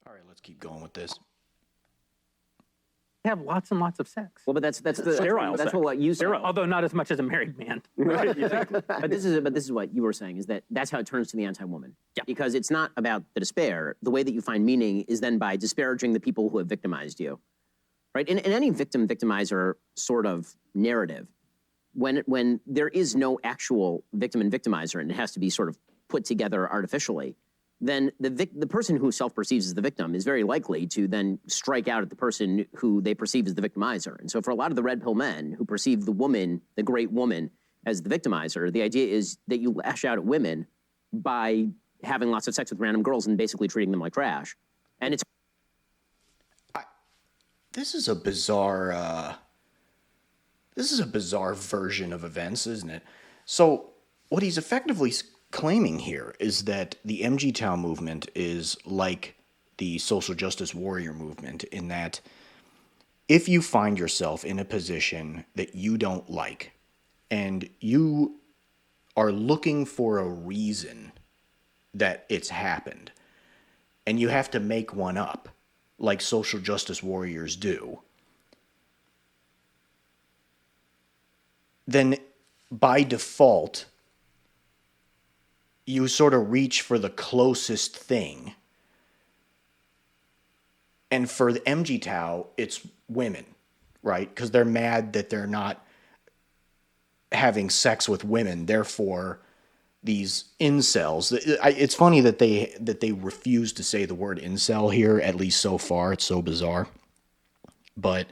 All right, let's keep going with this. Have lots and lots of sex. Well, but that's Sterile that's sex. what you said. Sterile. Although not as much as a married man. Right, exactly. But this is what you were saying, is that's how it turns to the anti-woman. Yeah. Because it's not about the despair. The way that you find meaning is then by disparaging the people who have victimized you, right? In any victim-victimizer sort of narrative, when there is no actual victim and victimizer, and it has to be sort of put together artificially, then the person who self-perceives as the victim is very likely to then strike out at the person who they perceive as the victimizer. And so for a lot of the red pill men who perceive the woman, the great woman, as the victimizer, the idea is that you lash out at women by having lots of sex with random girls and basically treating them like trash. And it's... This is a bizarre version of events, isn't it? So what he's effectively claiming here is that the MGTOW movement is like the social justice warrior movement, in that if you find yourself in a position that you don't like and you are looking for a reason that it's happened, and you have to make one up like social justice warriors do, then by default, you sort of reach for the closest thing. And for the MGTOW, it's women, right? Because they're mad that they're not having sex with women. Therefore, these incels. It's funny that they refuse to say the word incel here, at least so far. It's so bizarre. But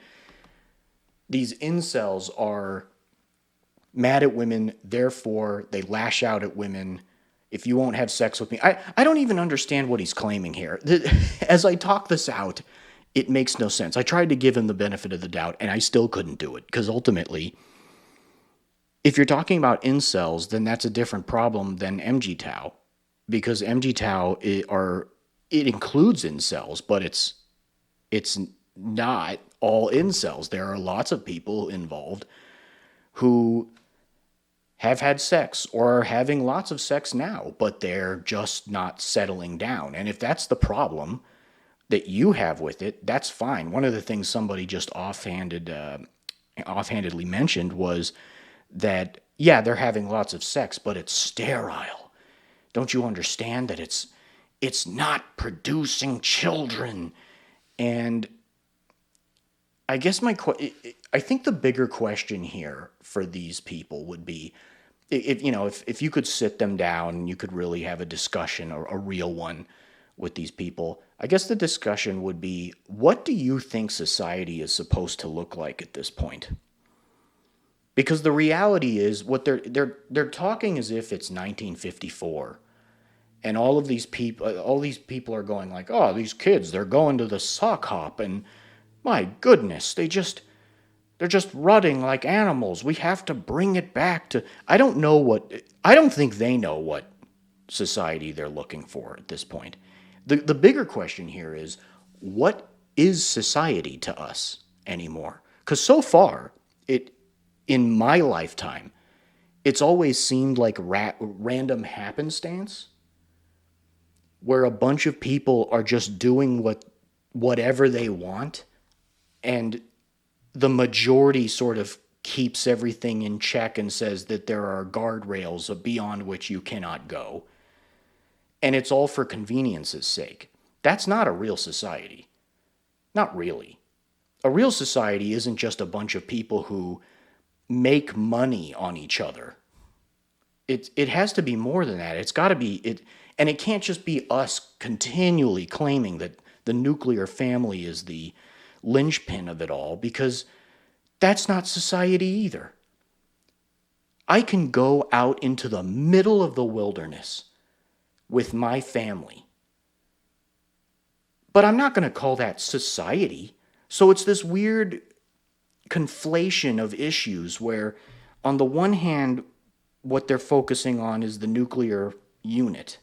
these incels are mad at women. Therefore, they lash out at women. If you won't have sex with me. I don't even understand what he's claiming here. As I talk this out, it makes no sense. I tried to give him the benefit of the doubt, and I still couldn't do it. Because ultimately, if you're talking about incels, then that's a different problem than MGTOW. Because MGTOW, it includes incels, but it's not all incels. There are lots of people involved who have had sex or are having lots of sex now, but they're just not settling down. And if that's the problem that you have with it, that's fine. One of the things somebody just offhandedly mentioned was that, yeah, they're having lots of sex, but it's sterile. Don't you understand that it's not producing children? And I guess I think the bigger question here for these people would be, if you could sit them down and you could really have a discussion, or a real one, with these people, I guess the discussion would be, what do you think society is supposed to look like at this point? Because the reality is, what they're talking as if it's 1954, and all these people are going like, oh, these kids, they're going to the sock hop, and my goodness, they're just rutting like animals. We have to bring it back to... I don't think they know what society they're looking for at this point. The bigger question here is, what is society to us anymore? Because so far, in my lifetime, it's always seemed like random happenstance, where a bunch of people are just doing whatever they want, and the majority sort of keeps everything in check and says that there are guardrails beyond which you cannot go. And it's all for convenience's sake. That's not a real society. Not really. A real society isn't just a bunch of people who make money on each other. It has to be more than that. It's got to be it, and it can't just be us continually claiming that the nuclear family is the linchpin of it all, because that's not society either. I can go out into the middle of the wilderness with my family, but I'm not going to call that society. So it's this weird conflation of issues where, on the one hand, what they're focusing on is the nuclear unit,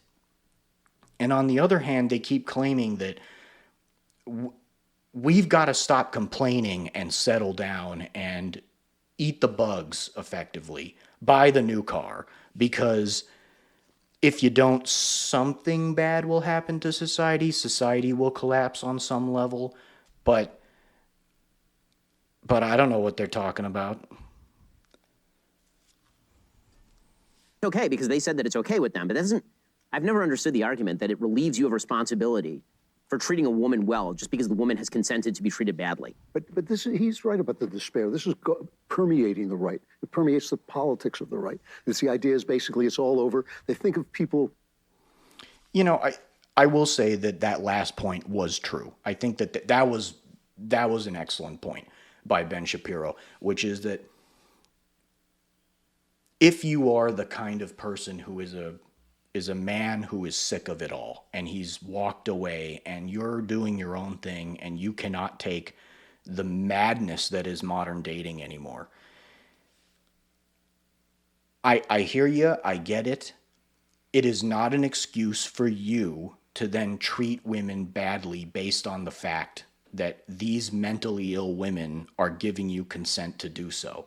and on the other hand, they keep claiming that we've got to stop complaining and settle down and eat the bugs, effectively, buy the new car, because if you don't, something bad will happen to society. Society will collapse on some level, but I don't know what they're talking about. Okay, because they said that it's okay with them, but that doesn't. I've never understood the argument that it relieves you of responsibility for treating a woman well just because the woman has consented to be treated badly. But he's right about the despair. This is permeating the right. It permeates the politics of the right. It's the idea is basically it's all over. They think of people. You know, I will say that last point was true. I think that was an excellent point by Ben Shapiro, which is that if you are the kind of person who is a man who is sick of it all and he's walked away and you're doing your own thing and you cannot take the madness that is modern dating anymore. I hear you. I get it. It is not an excuse for you to then treat women badly based on the fact that these mentally ill women are giving you consent to do so.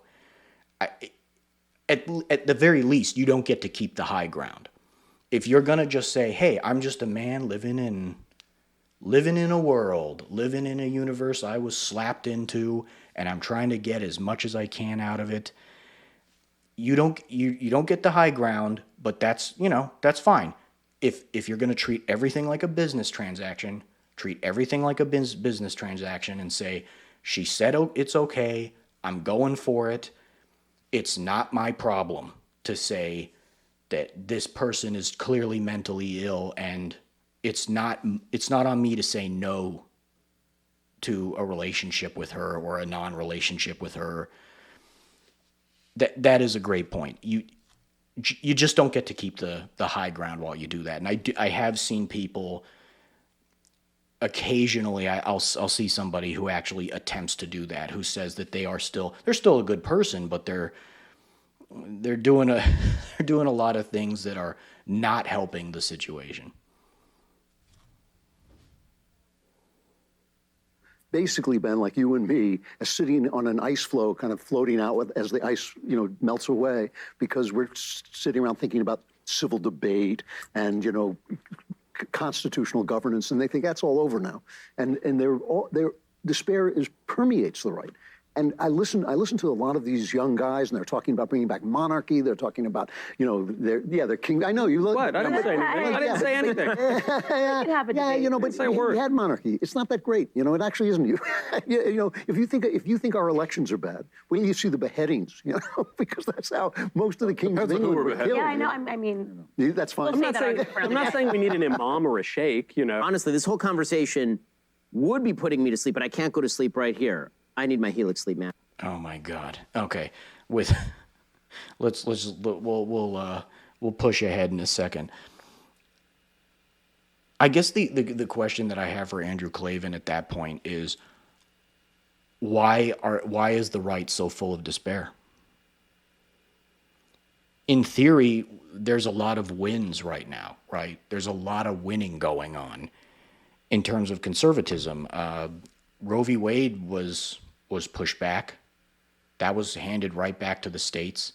At the very least, you don't get to keep the high ground. If you're going to just say, hey, I'm just a man living in a world, living in a universe I was slapped into, and I'm trying to get as much as I can out of it, you don't get the high ground, but that's fine. If you're going to treat everything like a business transaction, treat everything like a business transaction and say, she said it's okay, I'm going for it. It's not my problem to say that this person is clearly mentally ill, and it's not on me to say no to a relationship with her or a non-relationship with her. That is a great point. You just don't get to keep the high ground while you do that. And I have seen people occasionally. I'll see somebody who actually attempts to do that, who says that they're still a good person, but they're doing a lot of things that are not helping the situation. Basically, Ben, like you and me, are sitting on an ice floe, kind of floating out as the ice, melts away, because we're sitting around thinking about civil debate and, constitutional governance, and they think that's all over now. And their despair permeates the right. And I listen to a lot of these young guys, and they're talking about bringing back monarchy. They're talking about, they're king. I know you look. What? I didn't say anything. I didn't say anything. But we had monarchy. It's not that great. It actually isn't. If you think our elections are bad, wait till you see the beheadings. Because that's how most of the kings of England were killed. Yeah, I know. I mean, that's fine. I'm not saying we need an imam or a sheikh. Honestly, this whole conversation would be putting me to sleep, but I can't go to sleep right here. I need my Helix sleep, man. Oh my God. Okay. We'll push ahead in a second. I guess the question that I have for Andrew Klavan at that point is why is the right so full of despair? In theory, there's a lot of wins right now, right? There's a lot of winning going on in terms of conservatism. Roe v. Wade was pushed back. That was handed right back to the states.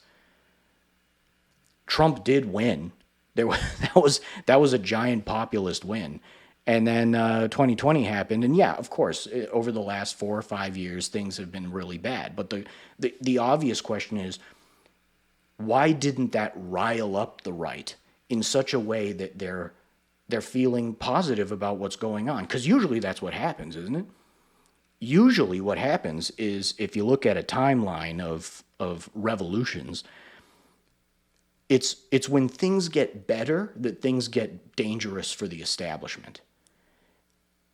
Trump did win. That was a giant populist win. And then 2020 happened, and yeah, of course, over the last 4 or 5 years, things have been really bad. But the obvious question is, why didn't that rile up the right in such a way that they're feeling positive about what's going on? Because usually that's what happens, isn't it? Usually what happens is, if you look at a timeline of revolutions, it's when things get better that things get dangerous for the establishment.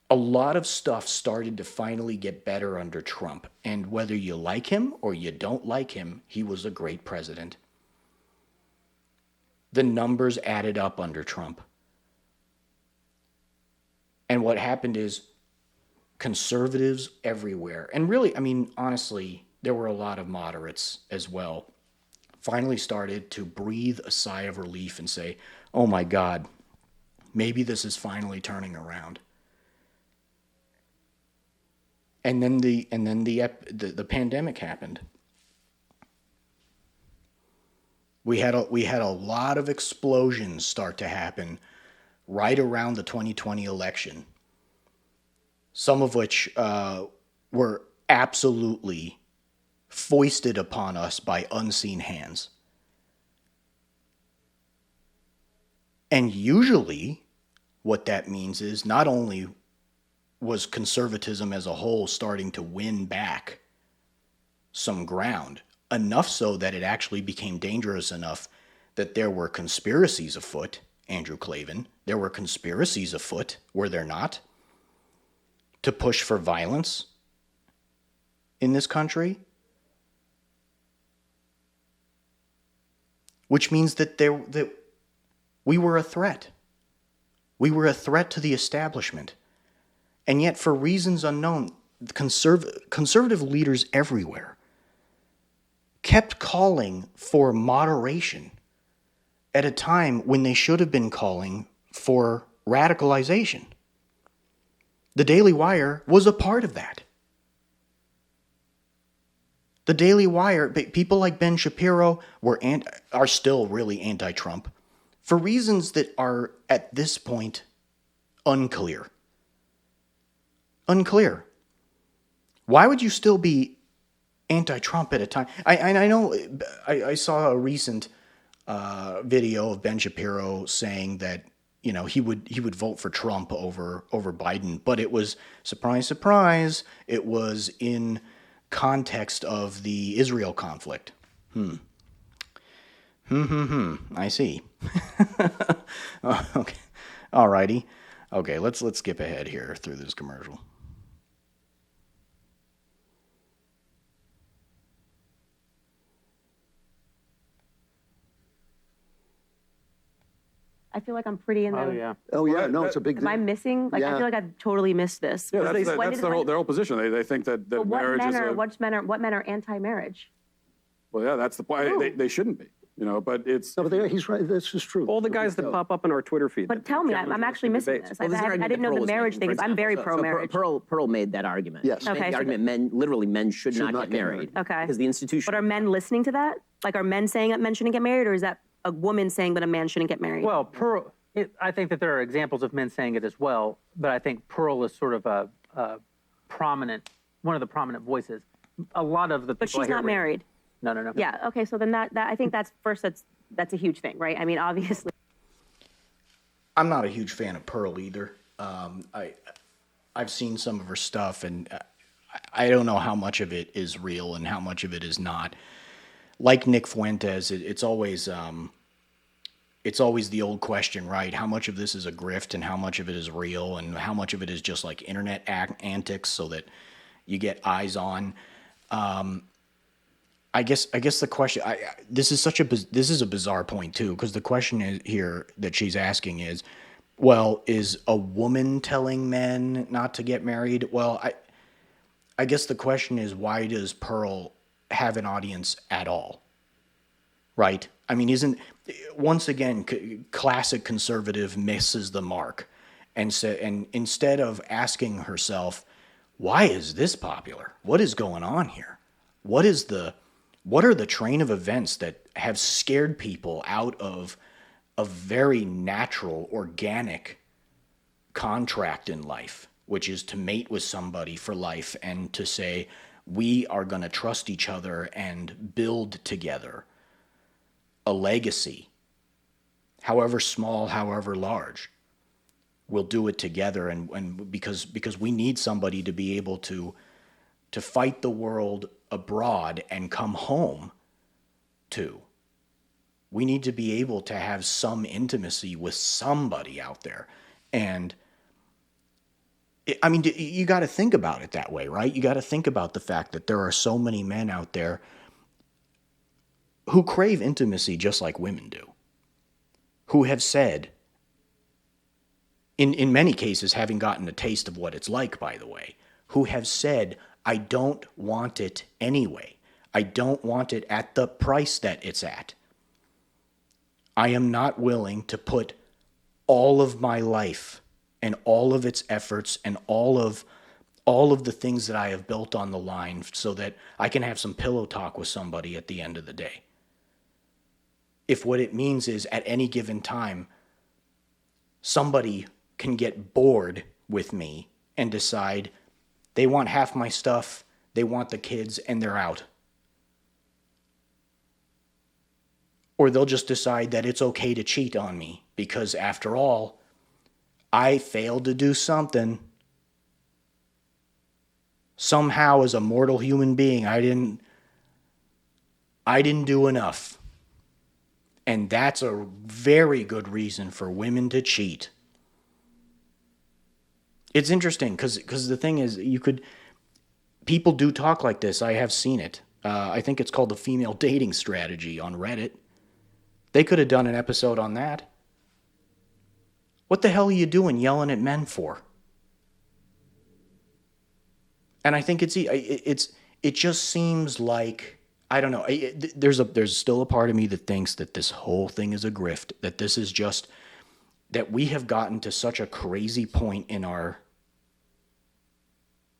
A lot of stuff started to finally get better under Trump, and whether you like him or you don't like him, he was a great president. The numbers added up under Trump. And what happened is, conservatives everywhere, and really, I mean, honestly, there were a lot of moderates as well, finally started to breathe a sigh of relief and say, oh my God, maybe this is finally turning around. And then the pandemic happened. We had a lot of explosions start to happen right around the 2020 election, some of which were absolutely foisted upon us by unseen hands. And usually what that means is not only was conservatism as a whole starting to win back some ground, enough so that it actually became dangerous enough that there were conspiracies afoot, Andrew Klavan, there were conspiracies afoot, were there not, to push for violence in this country? Which means that we were a threat. We were a threat to the establishment. And yet, for reasons unknown, conservative leaders everywhere kept calling for moderation at a time when they should have been calling for radicalization. The Daily Wire was a part of that. The Daily Wire, people like Ben Shapiro are still really anti-Trump for reasons that are, at this point, unclear. Unclear. Why would you still be anti-Trump at a time? I know I saw a recent video of Ben Shapiro saying that he would vote for Trump over Biden, but it was surprise, surprise. It was in context of the Israel conflict. I see. Okay. Alrighty. Okay, let's skip ahead here through this commercial. I feel like I'm pretty in the. Oh, yeah. Oh, yeah, no, it's a big Am I missing? Like, I Yeah. feel like I've totally missed this. Yeah, When that's did- their when- whole position. They think that but what marriage men is are a... what men are anti-marriage? Well, yeah, that's the point. They shouldn't be, but it's... No, but he's right. This is true. All the guys that pop up on our Twitter feed. But tell me, I'm actually missing this. Well, this is an I argument didn't that know Pearl the was marriage making, thing. for Is I'm very example. pro-marriage. Pearl made that argument. Yes. She made Okay, the so argument men should not get married. Okay. Because the institution. But are men listening to that? Like, are men saying that men shouldn't get married, or is that a woman saying that a man shouldn't get married? Well, I think that there are examples of men saying it as well, but I think Pearl is sort of a prominent, one of the prominent voices. A lot of the but people I she's hear not married. No. Yeah. Okay. So then that I think that's a huge thing, right? I mean, obviously. I'm not a huge fan of Pearl either. I've seen some of her stuff, and I don't know how much of it is real and how much of it is not. Like Nick Fuentes, it's always the old question, right? How much of this is a grift and how much of it is real and how much of it is just like internet antics so that you get eyes on. I guess the question, this is a bizarre point too, because the question is here that she's asking is, well, is a woman telling men not to get married? Well, I guess the question is, why does Pearl have an audience at all? Right? I mean, once again, classic conservative misses the mark, and instead of asking herself, why is this popular? What is going on here? What are the train of events that have scared people out of a very natural, organic contract in life, which is to mate with somebody for life and to say, we are going to trust each other and build together a legacy, however small, however large. We'll do it together, and because we need somebody to be able to fight the world abroad and come home to. We need to be able to have some intimacy with somebody out there. And I mean, you got to think about it that way, right? You got to think about the fact that there are so many men out there who crave intimacy just like women do, who have said, in many cases, having gotten a taste of what it's like, by the way, who have said, I don't want it anyway. I don't want it at the price that it's at. I am not willing to put all of my life and all of its efforts and all of the things that I have built on the line so that I can have some pillow talk with somebody at the end of the day. if what it means is at any given time, somebody can get bored with me and decide they want half my stuff, they want the kids, and they're out. Or they'll just decide that it's okay to cheat on me because, after all, I failed to do something. Somehow, as a mortal human being, I didn't do enough. And that's a very good reason for women to cheat. It's interesting because the thing is, people do talk like this. I have seen it. I think it's called the female dating strategy on Reddit. They could have done an episode on that. What the hell are you doing yelling at men for? And I think it just seems like, I don't know. There's still a part of me that thinks that this whole thing is a grift. That this is just that we have gotten to such a crazy point in our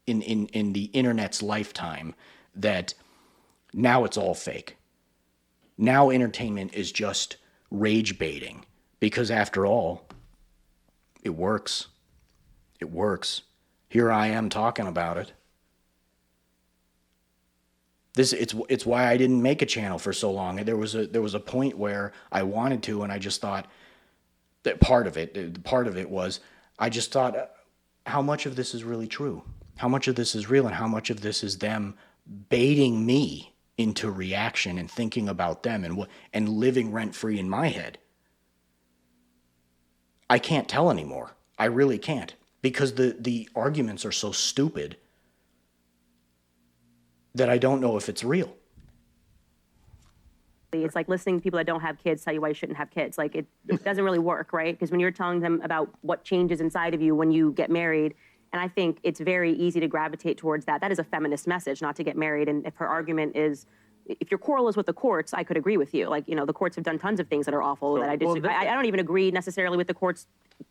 in the internet's lifetime that now it's all fake. Now entertainment is just rage baiting because, after all, it works. It works. Here I am talking about it. It's why I didn't make a channel for so long. There was a point where I wanted to, and I just thought that part of it was I just thought, how much of this is really true? How much of this is real, and how much of this is them baiting me into reaction and thinking about them and living rent free in my head? I can't tell anymore. I really can't, because the arguments are so stupid that I don't know if it's real. It's like listening to people that don't have kids tell you why you shouldn't have kids. Like, it doesn't really work, right? Because when you're telling them about what changes inside of you when you get married, and I think it's very easy to gravitate towards that. That is a feminist message, not to get married. And if her argument is, if your quarrel is with the courts, I could agree with you. Like, the courts have done tons of things that are awful that I disagree. I don't even agree necessarily with the courts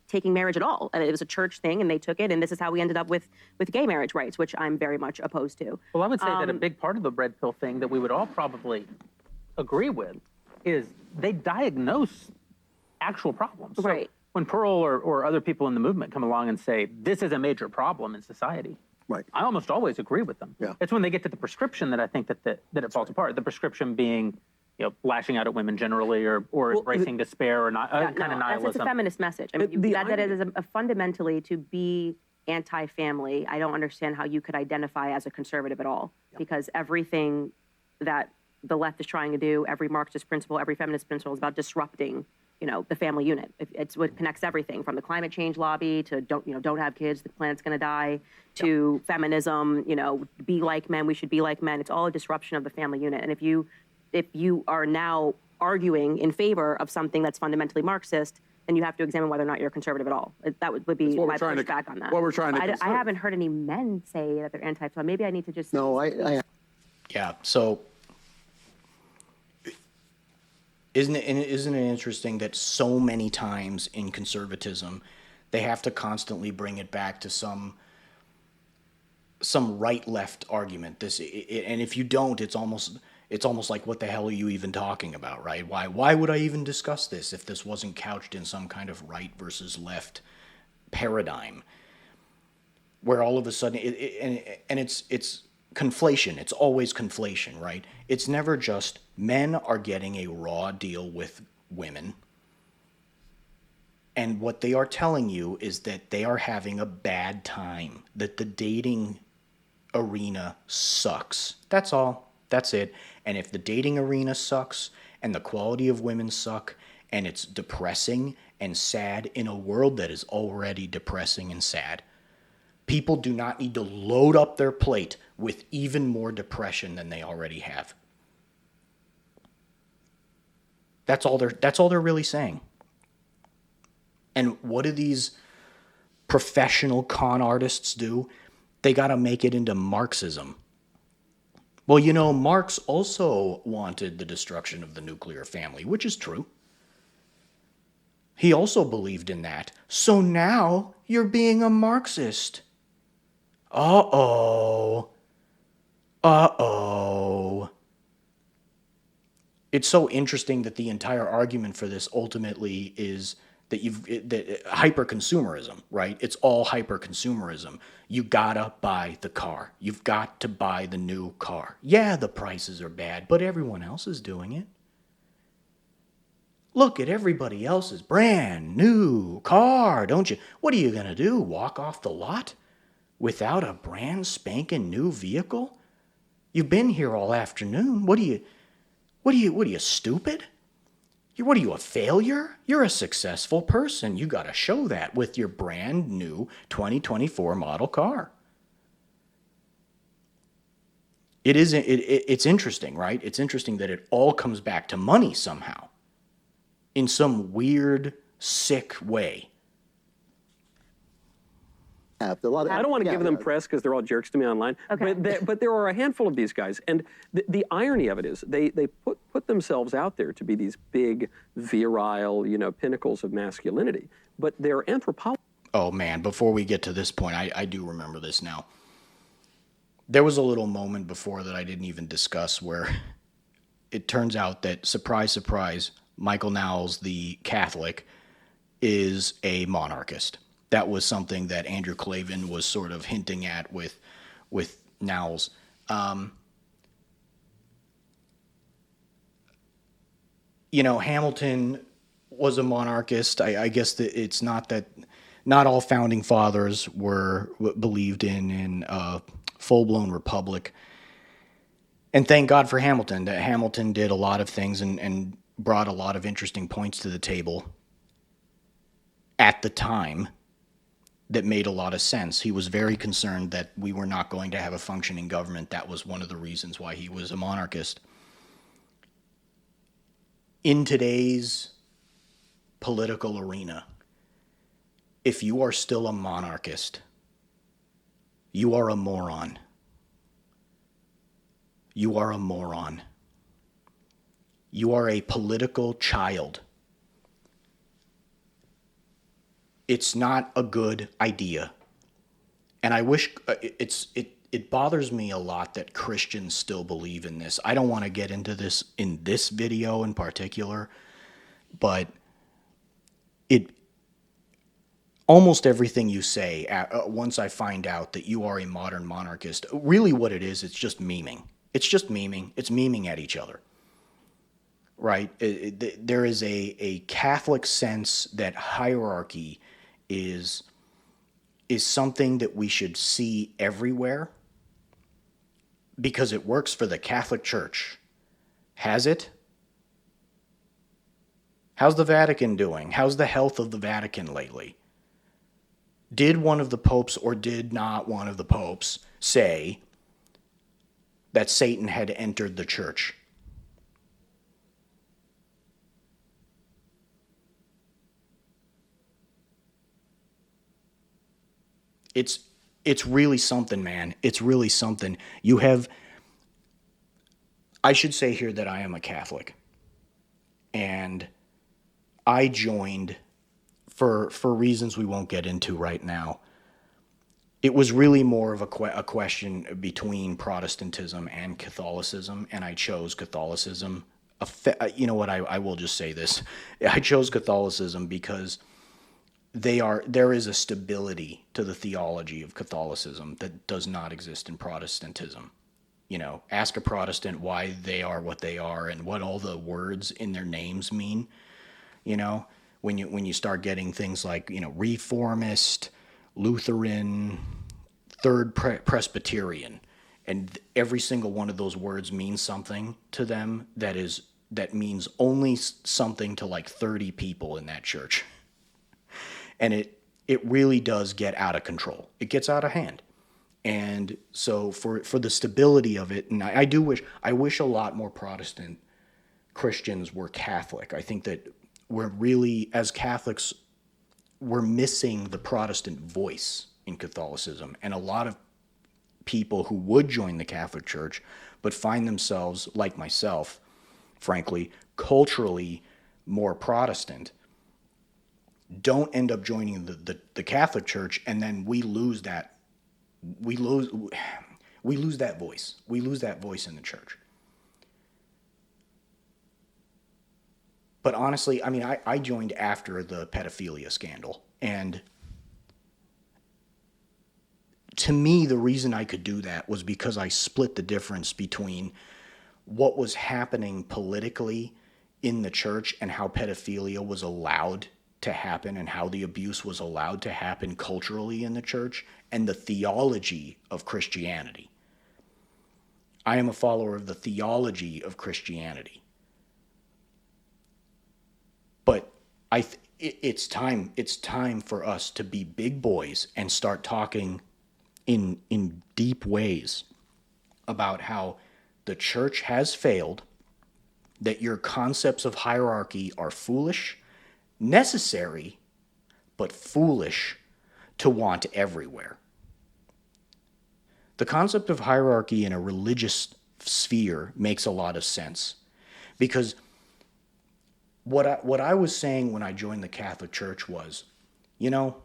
taking marriage at all. It was a church thing, and they took it, and this is how we ended up with gay marriage rights, which I'm very much opposed to. Well, I would say that a big part of the red pill thing that we would all probably agree with is they diagnose actual problems. Right. So when Pearl or other people in the movement come along and say, this is a major problem in society, Right. I almost always agree with them. Yeah. It's when they get to the prescription that I think that it falls apart. The prescriction being, lashing out at women generally, or embracing despair, or not kind of nihilism. It's a feminist message. I mean, that is a fundamentally to be anti-family. I don't understand how you could identify as a conservative at all, because everything that the left is trying to do, every Marxist principle, every feminist principle is about disrupting, the family unit. It's what connects everything from the climate change lobby to don't have kids, the planet's going to die, to feminism, be like men, we should be like men. It's all a disruption of the family unit. And if you are now arguing in favor of something that's fundamentally Marxist, then you have to examine whether or not you're conservative at all. That would be my pushback on that. What we're trying to I haven't heard any men say that they're anti-so maybe I need to just... No, I Yeah. So isn't it interesting that so many times in conservatism they have to constantly bring it back to some right-left argument? And if you don't, it's almost like, what the hell are you even talking about, right? Why would I even discuss this if this wasn't couched in some kind of right versus left paradigm, where all of a sudden it's conflation. It's always conflation, right? It's never just men are getting a raw deal with women, and what they are telling you is that they are having a bad time, that the dating arena sucks. That's all. That's it. And if the dating arena sucks, and the quality of women suck, and it's depressing and sad in a world that is already depressing and sad, people do not need to load up their plate with even more depression than they already have. That's all they're really saying. And what do these professional con artists do? They got to make it into Marxism. Well, Marx also wanted the destruction of the nuclear family, which is true. He also believed in that. So now you're being a Marxist. Uh-oh. It's so interesting that the entire argument for this ultimately is that hyper consumerism, right? It's all hyper consumerism. You gotta buy the car. You've got to buy the new car. Yeah, the prices are bad, but everyone else is doing it. Look at everybody else's brand new car, don't you? What are you gonna do? Walk off the lot without a brand spanking new vehicle? You've been here all afternoon. What are you, stupid? What are you, a failure? You're a successful person. You got to show that with your brand new 2024 model car. It's interesting, right? It's interesting that it all comes back to money somehow in some weird, sick way. I don't want to give them press because they're all jerks to me online. Okay. But there are a handful of these guys, and the irony of it is they put themselves out there to be these big, virile, pinnacles of masculinity. But they're anthropologists. Oh man! Before we get to this point, I do remember this now. There was a little moment before that I didn't even discuss where it turns out that, surprise, surprise, Michael Knowles, the Catholic, is a monarchist. That was something that Andrew Klavan was sort of hinting at with Knowles. Hamilton was a monarchist. I guess that it's not that not all founding fathers believed in a full-blown republic. And thank God for Hamilton, that Hamilton did a lot of things and brought a lot of interesting points to the table at the time that made a lot of sense. He was very concerned that we were not going to have a functioning government. That was one of the reasons why he was a monarchist. In today's political arena, if you are still a monarchist, you are a moron. You are a moron. You are a political child. It's not a good idea. And I wish it bothers me a lot that Christians still believe in this. I don't want to get into this in this video in particular, but almost everything you say, once I find out that you are a modern monarchist, really what it is, it's just memeing. It's just memeing. It's memeing at each other. Right? There is a Catholic sense that hierarchy is something that we should see everywhere because it works for the Catholic Church. Has it? How's the Vatican doing? How's the health of the Vatican lately? Did one of the popes or did not one of the popes say that Satan had entered the church? It's really something, man. It's really something. I should say here that I am a Catholic. And I joined for reasons we won't get into right now. It was really more of a question between Protestantism and Catholicism, and I chose Catholicism. You know what? I will just say this. I chose Catholicism because there is a stability to the theology of Catholicism that does not exist in Protestantism. Ask a Protestant why they are what they are and what all the words in their names mean. When you start getting things like, Reformist, Lutheran, Third Presbyterian, and every single one of those words means something to them that means only something to like 30 people in that church. And it really does get out of control. It gets out of hand. And so for the stability of it, and I wish a lot more Protestant Christians were Catholic. I think that we're really, as Catholics, we're missing the Protestant voice in Catholicism. And a lot of people who would join the Catholic Church but find themselves, like myself, frankly, culturally more Protestant, don't end up joining the Catholic Church, and then we lose that voice. We lose that voice in the church. But honestly, I mean, I joined after the pedophilia scandal. And to me, the reason I could do that was because I split the difference between what was happening politically in the church and how pedophilia was allowed to happen and how the abuse was allowed to happen culturally in the church and the theology of Christianity. I am a follower of the theology of Christianity. But it's time for us to be big boys and start talking in deep ways about how the church has failed, that your concepts of hierarchy are foolish, necessary, but foolish to want everywhere. The concept of hierarchy in a religious sphere makes a lot of sense because what I was saying when I joined the Catholic Church was, you know,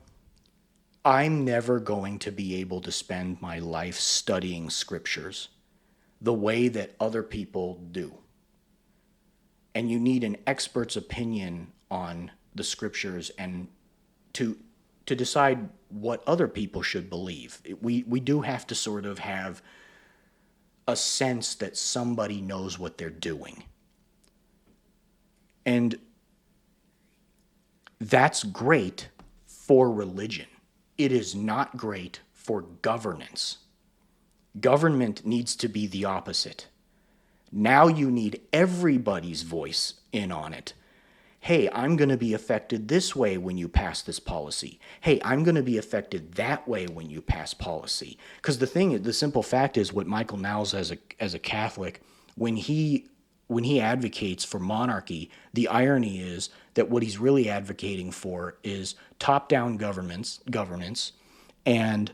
I'm never going to be able to spend my life studying scriptures the way that other people do. And you need an expert's opinion on the scriptures and to decide what other people should believe. We do have to sort of have a sense that somebody knows what they're doing. And that's great for religion. It is not great for governance. Government needs to be the opposite. Now you need everybody's voice in on it. Hey, I'm going to be affected this way when you pass this policy. Hey, I'm going to be affected that way when you pass policy. Because the simple fact is, what Michael Knowles, as a Catholic, when he advocates for monarchy, the irony is that what he's really advocating for is top-down governance, and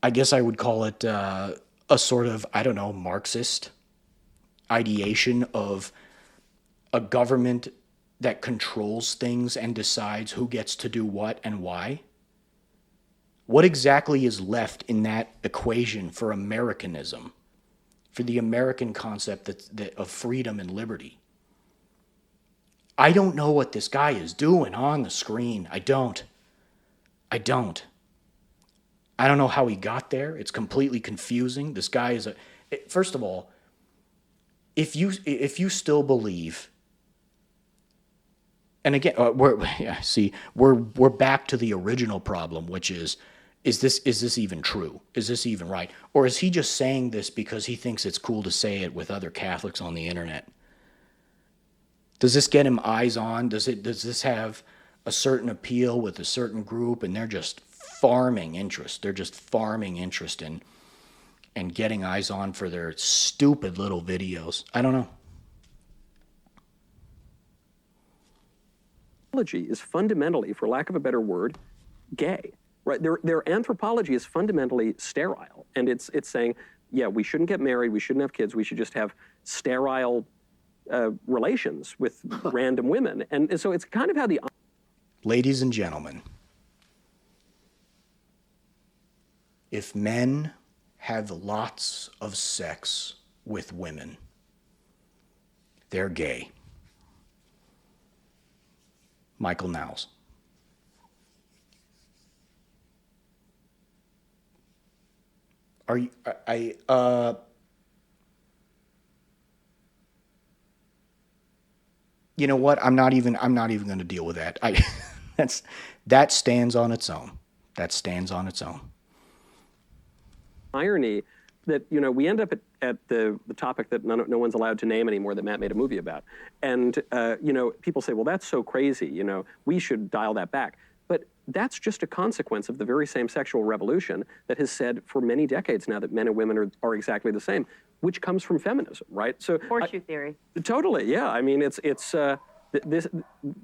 I guess I would call it a sort of, I don't know, Marxist ideation of a government that controls things and decides who gets to do what and why. What exactly is left in that equation for Americanism, for the American concept of freedom and liberty? I don't know what this guy is doing on the screen. I don't know how he got there. It's completely confusing. This guy is first of all, if you still believe, and again, we're back to the original problem, which is this even true? Is this even right? Or is he just saying this because he thinks it's cool to say it with other Catholics on the internet? Does this get him eyes on? Does this have a certain appeal with a certain group, and they're just farming interest? They're just farming interest in and getting eyes on for their stupid little videos. I don't know. Is fundamentally, for lack of a better word, gay. Right? Their anthropology is fundamentally sterile, and it's saying, yeah, we shouldn't get married, we shouldn't have kids, we should just have sterile relations with random women, and so it's kind of how the. Ladies and gentlemen, if men have lots of sex with women, they're gay. Michael Knowles. Are you? You know what? I'm not even going to deal with that. That stands on its own. That stands on its own. Irony that, you know, we end up at the topic that no one's allowed to name anymore that Matt made a movie about. And, you know, people say, well, that's so crazy, you know, we should dial that back. But that's just a consequence of the very same sexual revolution that has said for many decades now that men and women are exactly the same, which comes from feminism, right? So Horseshoe theory. Totally, yeah. I mean, it's the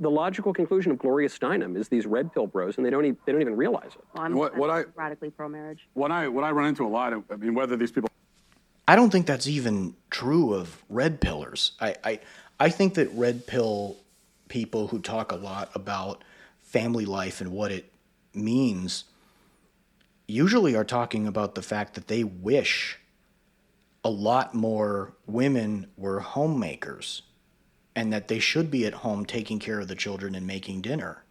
logical conclusion of Gloria Steinem is these red pill bros, and they don't even realize it. Well, I'm radically pro-marriage. What I run into a lot, I mean, whether these people. I don't think that's even true of red pillers. I think that red pill people who talk a lot about family life and what it means usually are talking about the fact that they wish a lot more women were homemakers and that they should be at home taking care of the children and making dinner.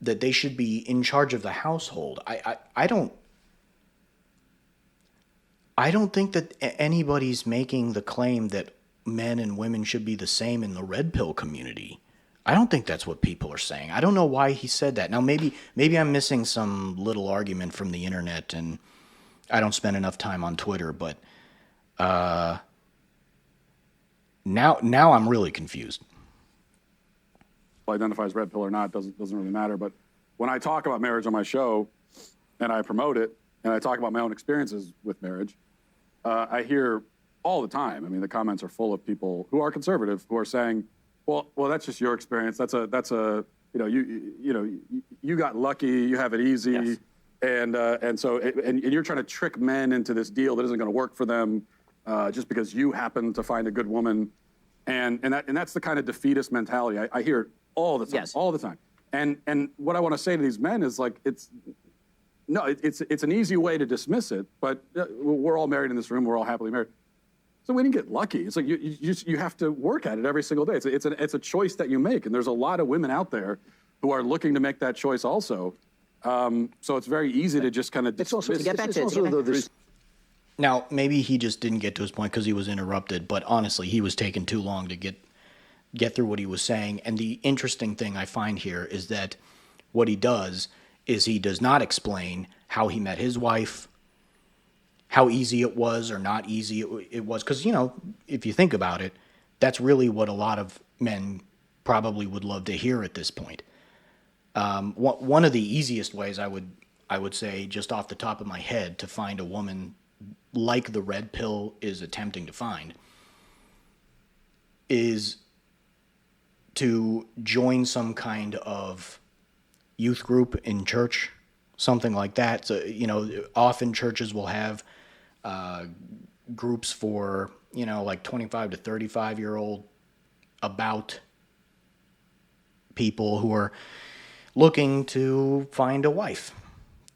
That they should be in charge of the household. I don't think that anybody's making the claim that men and women should be the same in the red pill community. I don't think that's what people are saying. I don't know why he said that. Now maybe I'm missing some little argument from the internet, and I don't spend enough time on Twitter, but now I'm really confused. Identify as red pill or not doesn't really matter. But when I talk about marriage on my show and I promote it and I talk about my own experiences with marriage, I hear all the time. I mean, the comments are full of people who are conservative who are saying, "Well, that's just your experience. That's a you got lucky. You have it easy." Yes. And so you're trying to trick men into this deal that isn't going to work for them just because you happen to find a good woman, and that's the kind of defeatist mentality I hear it all the time, Yes. all the time. And what I want to say to these men is like it's an easy way to dismiss it, but we're all married in this room, we're all happily married. So we didn't get lucky. It's like you have to work at it every single day. It's a choice that you make, and there's a lot of women out there who are looking to make that choice also. So it's very easy to just kind of It's also, get back it's to- also get back though, to- this, Now, maybe he just didn't get to his point because he was interrupted, but honestly, he was taking too long to get through what he was saying. And the interesting thing I find here is that what he does is he does not explain how he met his wife, how easy it was or not easy it was. Because, if you think about it, that's really what a lot of men probably would love to hear at this point. One of the easiest ways I would say, just off the top of my head, to find a woman like the red pill is attempting to find is to join some kind of youth group in church, something like that. So, often churches will have groups for, like 25 to 35-year-old about people who are looking to find a wife.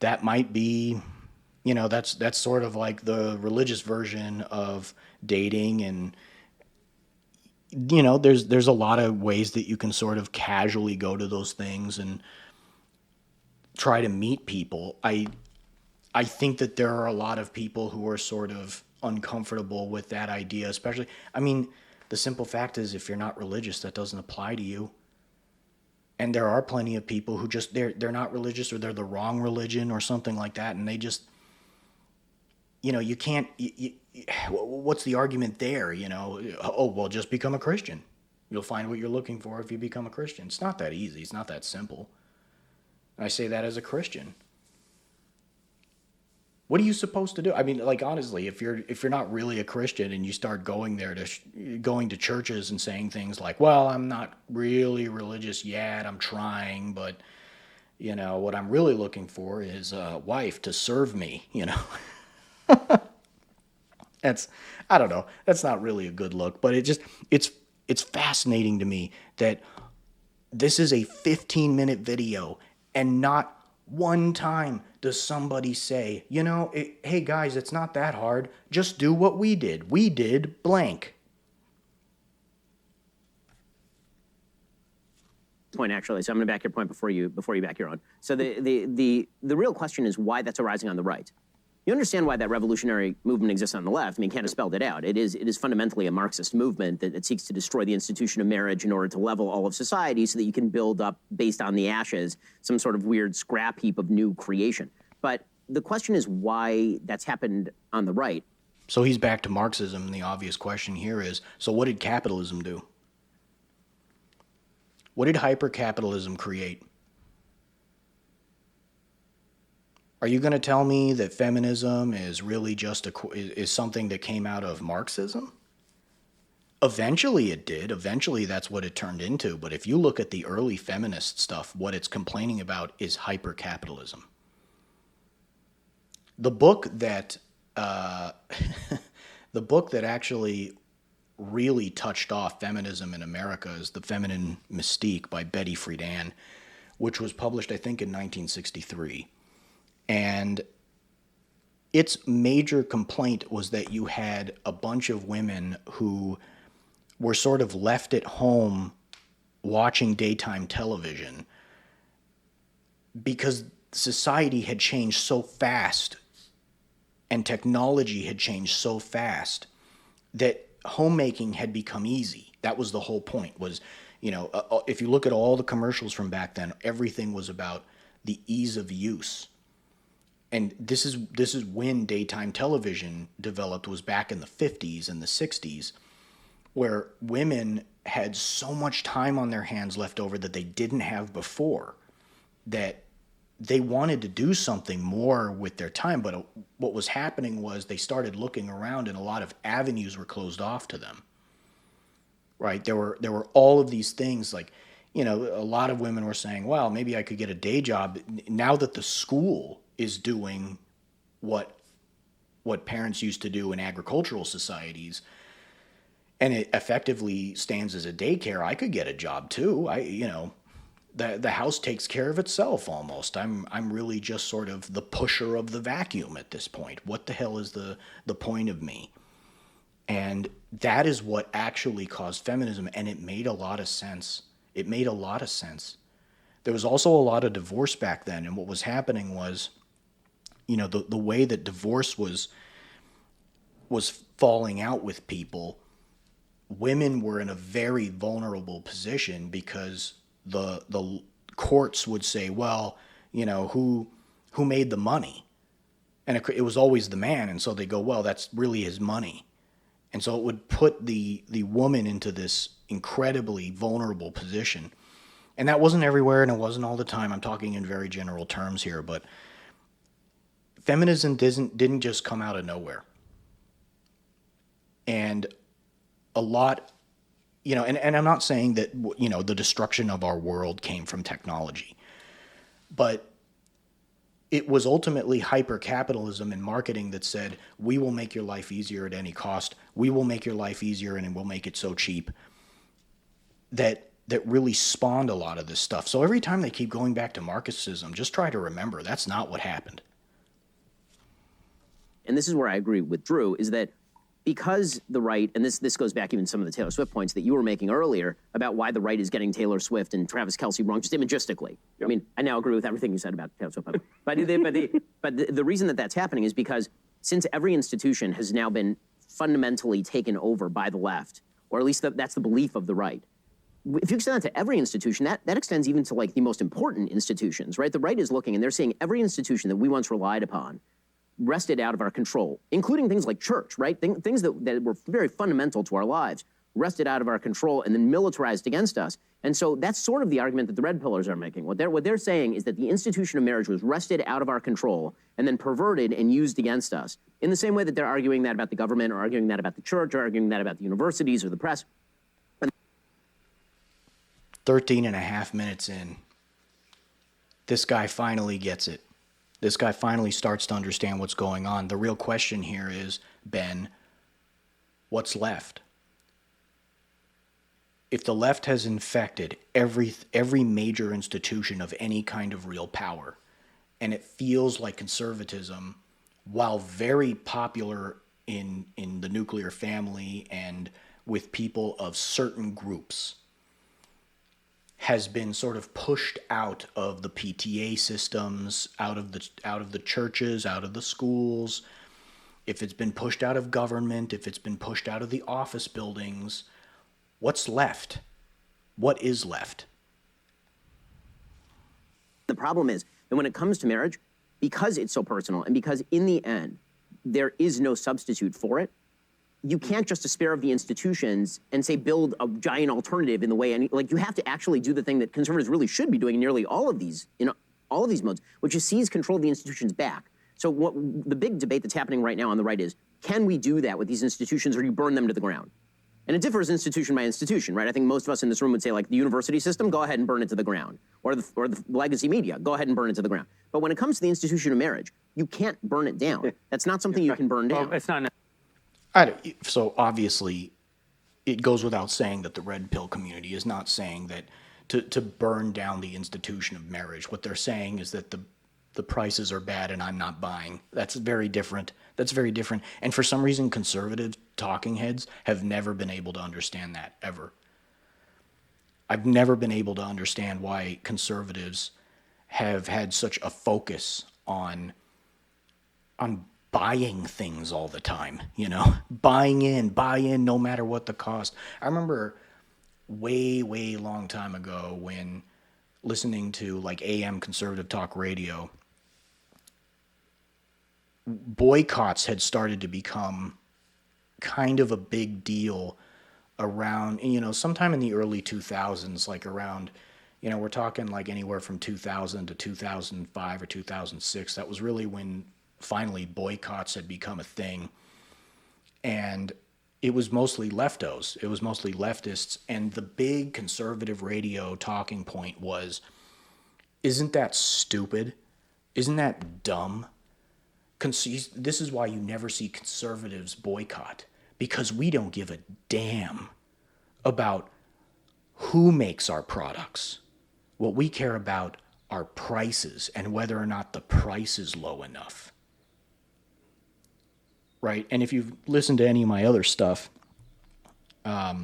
That might be, that's sort of like the religious version of dating, and there's a lot of ways that you can sort of casually go to those things and try to meet people. I think that there are a lot of people who are sort of uncomfortable with that idea, especially, the simple fact is, if you're not religious, that doesn't apply to you. And there are plenty of people who just, they're not religious, or they're the wrong religion or something like that, and they just, you can't, what's the argument there, Oh, well, just become a Christian. You'll find what you're looking for if you become a Christian. It's not that easy. It's not that simple. And I say that as a Christian. What are you supposed to do? Honestly, if you're not really a Christian and you start going to churches and saying things like, "Well, I'm not really religious yet. I'm trying, but what I'm really looking for is a wife to serve me." I don't know. That's not really a good look, but it's fascinating to me that this is a 15-minute video, and not one time does somebody say, hey guys, it's not that hard. Just do what we did. We did blank. Point, actually. So I'm going to back your point before you back your own. So the real question is why that's arising on the right. You understand why that revolutionary movement exists on the left. Kant has spelled it out. It is fundamentally a Marxist movement that seeks to destroy the institution of marriage in order to level all of society so that you can build up, based on the ashes, some sort of weird scrap heap of new creation. But the question is why that's happened on the right. So he's back to Marxism, and the obvious question here is, so what did capitalism do? What did hyper-capitalism create? Are you going to tell me that feminism is really just is something that came out of Marxism? Eventually it did. Eventually that's what it turned into. But if you look at the early feminist stuff, what it's complaining about is hyper-capitalism. The book that actually really touched off feminism in America is The Feminine Mystique by Betty Friedan, which was published, I think, in 1963. And its major complaint was that you had a bunch of women who were sort of left at home watching daytime television because society had changed so fast and technology had changed so fast that homemaking had become easy. That was the whole point, was, if you look at all the commercials from back then, everything was about the ease of use. And this is when daytime television developed, was back in the 50s and the 60s, where women had so much time on their hands left over that they didn't have before, that they wanted to do something more with their time. But what was happening was they started looking around and a lot of avenues were closed off to them, right? There were all of these things, like, a lot of women were saying, well, maybe I could get a day job now that the school is doing what parents used to do in agricultural societies, and it effectively stands as a daycare. I could get a job too. The house takes care of itself almost. I'm really just sort of the pusher of the vacuum at this point. What the hell is the point of me? And that is what actually caused feminism, and it made a lot of sense. It made a lot of sense. There was also a lot of divorce back then, and what was happening was, the way that divorce was falling out with people, women were in a very vulnerable position because the courts would say, well, who made the money? And it was always the man, and so they go, well, that's really his money. And so it would put the woman into this incredibly vulnerable position. And that wasn't everywhere, and it wasn't all the time. I'm talking in very general terms here, but feminism didn't just come out of nowhere. And a lot, and I'm not saying that, the destruction of our world came from technology, but it was ultimately hyper-capitalism and marketing that said, we will make your life easier at any cost. We will make your life easier, and we'll make it so cheap, that really spawned a lot of this stuff. So every time they keep going back to Marxism, just try to remember that's not what happened. And this is where I agree with Drew, is that because the right, and this goes back even to some of the Taylor Swift points that you were making earlier about why the right is getting Taylor Swift and Travis Kelce wrong, just imagistically. Yep. I mean, I now agree with everything you said about Taylor Swift. But the reason that that's happening is because since every institution has now been fundamentally taken over by the left, or at least that's the belief of the right, if you extend that to every institution, that extends even to like the most important institutions, right? The right is looking and they're saying every institution that we once relied upon wrested out of our control, including things like church, right? Things that were very fundamental to our lives, wrested out of our control and then militarized against us. And so that's sort of the argument that the red pillars are making. What they're saying is that the institution of marriage was wrested out of our control and then perverted and used against us, in the same way that they're arguing that about the government, or arguing that about the church, or arguing that about the universities or the press. 13 and a half minutes in, this guy finally gets it. This guy finally starts to understand what's going on. The real question here is, Ben, what's left? If the left has infected every major institution of any kind of real power, and it feels like conservatism, while very popular in the nuclear family and with people of certain groups, has been sort of pushed out of the PTA systems, out of the churches, out of the schools, if it's been pushed out of government, if it's been pushed out of the office buildings, what's left? What is left? The problem is that when it comes to marriage, because it's so personal and because in the end, there is no substitute for it, you can't just despair of the institutions and say build a giant alternative in the way you have to actually do the thing that conservatives really should be doing in nearly all of these modes, which is seize control of the institutions back. So the big debate that's happening right now on the right is, can we do that with these institutions, or do you burn them to the ground? And it differs institution by institution, right? I think most of us in this room would say, like, the university system, go ahead and burn it to the ground. Or the legacy media, go ahead and burn it to the ground. But when it comes to the institution of marriage, you can't burn it down. That's not something you can burn down. Well, it's not. So obviously, it goes without saying that the red pill community is not saying that to burn down the institution of marriage. What they're saying is that the prices are bad and I'm not buying. That's very different. That's very different. And for some reason, conservative talking heads have never been able to understand that, ever. I've never been able to understand why conservatives have had such a focus on buying things all the time, you know, buy in no matter what the cost. I remember way long time ago when listening to like AM conservative talk radio, boycotts had started to become kind of a big deal around, you know, sometime in the early 2000s, like around, you know, we're talking like anywhere from 2000 to 2005 or 2006. That was really when finally boycotts had become a thing. And it was mostly leftos. It was mostly leftists. And the big conservative radio talking point was, isn't that stupid? Isn't that dumb? This is why you never see conservatives boycott, because we don't give a damn about who makes our products. What we care about are prices and whether or not the price is low enough. Right? And if you've listened to any of my other stuff, at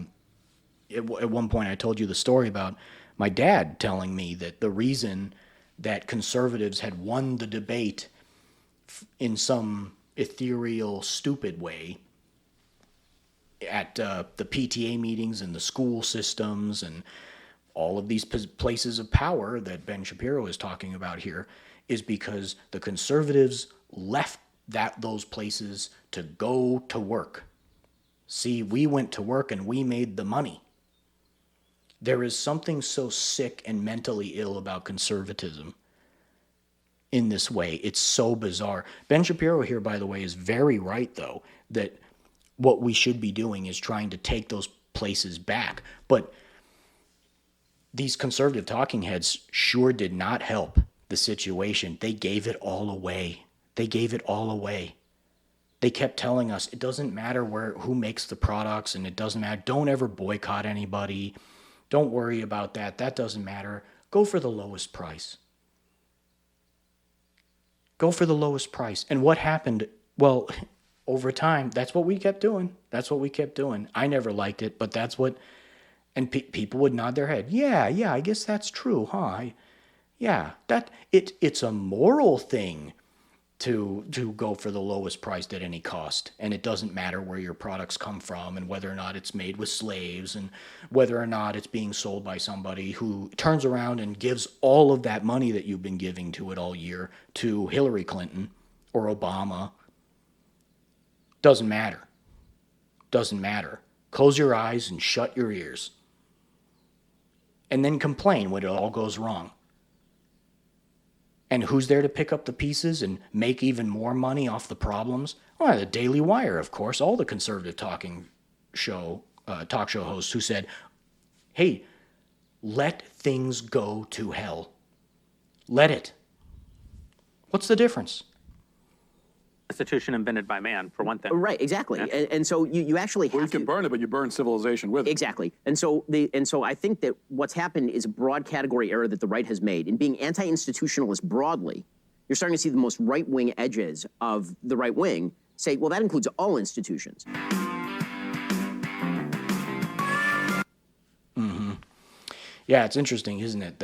one point I told you the story about my dad telling me that the reason that conservatives had won the debate in some ethereal, stupid way at the PTA meetings and the school systems and all of these places of power that Ben Shapiro is talking about here is because the conservatives left those places to go to work. See, we went to work and we made the money. There is something so sick and mentally ill about conservatism in this way. It's so bizarre. Ben Shapiro here, by the way, is very right, though, that what we should be doing is trying to take those places back. But these conservative talking heads sure did not help the situation. They gave it all away. They gave it all away. They kept telling us it doesn't matter who makes the products, and it doesn't matter. Don't ever boycott anybody. Don't worry about that. That doesn't matter. Go for the lowest price. Go for the lowest price. And what happened? Well, over time, that's what we kept doing. That's what we kept doing. I never liked it, but that's what, and people would nod their head. Yeah, I guess that's true, huh? It's a moral thing to go for the lowest price at any cost. And it doesn't matter where your products come from and whether or not it's made with slaves and whether or not it's being sold by somebody who turns around and gives all of that money that you've been giving to it all year to Hillary Clinton or Obama. Doesn't matter. Doesn't matter. Close your eyes and shut your ears. And then complain when it all goes wrong. And who's there to pick up the pieces and make even more money off the problems? Well, the Daily Wire, of course, all the conservative talk show hosts who said, hey, let things go to hell. Let it. What's the difference? Constitution invented by man, for one thing. Right, exactly. Yeah. And so you actually have you can burn it, but you burn civilization with it. Exactly. And so I think that what's happened is a broad category error that the right has made. In being anti-institutionalist broadly, you're starting to see the most right-wing edges of the right wing say, well, that includes all institutions. Mm-hmm. Yeah, it's interesting, isn't it,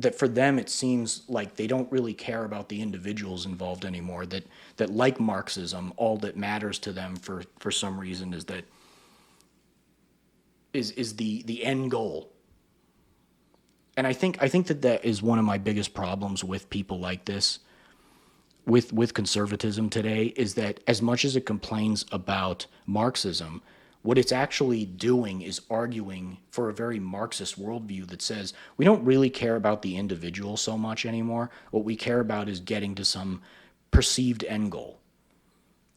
that for them it seems like they don't really care about the individuals involved anymore, that like Marxism, all that matters to them for some reason is the end goal. And I think that is one of my biggest problems with people like this, with conservatism today, is that as much as it complains about Marxism, what it's actually doing is arguing for a very Marxist worldview that says we don't really care about the individual so much anymore. What we care about is getting to some perceived end goal.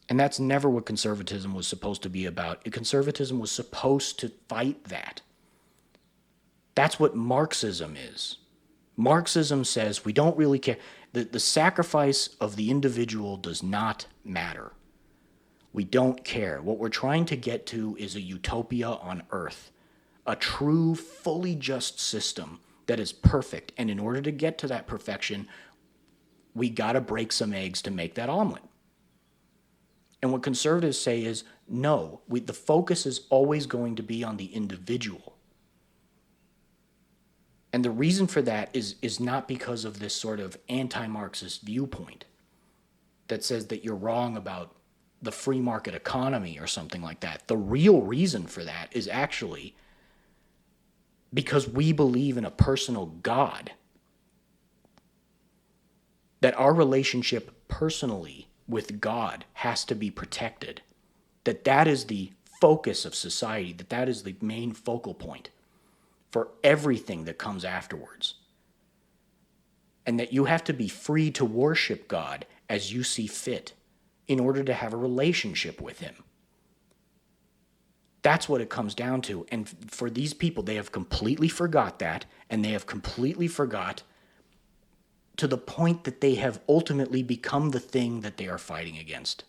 And that's never what conservatism was supposed to be about. Conservatism was supposed to fight that. That's what Marxism is. Marxism says we don't really care. The sacrifice of the individual does not matter. We don't care. What we're trying to get to is a utopia on Earth, a true, fully just system that is perfect. And in order to get to that perfection, we got to break some eggs to make that omelet. And what conservatives say is, no, the focus is always going to be on the individual. And the reason for that is not because of this sort of anti-Marxist viewpoint that says that you're wrong about the free market economy or something like that. The real reason for that is actually because we believe in a personal God, that our relationship personally with God has to be protected, that is the focus of society, that is the main focal point for everything that comes afterwards, and that you have to be free to worship God as you see fit in order to have a relationship with him. That's what it comes down to. And for these people, they have completely forgot that, and they have completely forgot to the point that they have ultimately become the thing that they are fighting against.